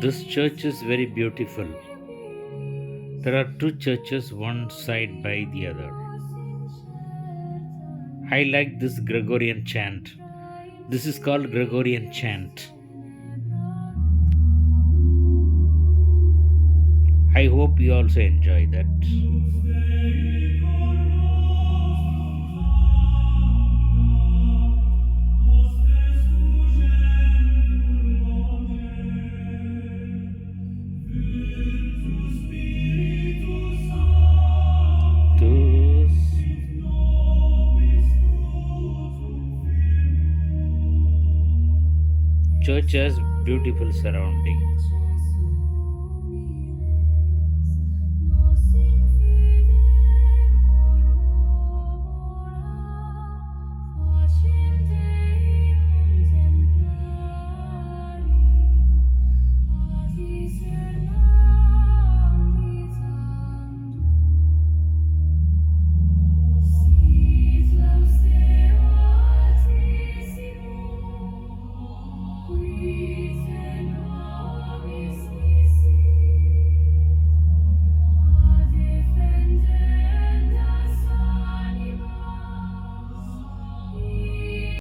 This church is very beautiful. There are two churches, one side by the other. I like this Gregorian chant. This is called Gregorian chant. I hope you also enjoy that. This church has beautiful surroundings.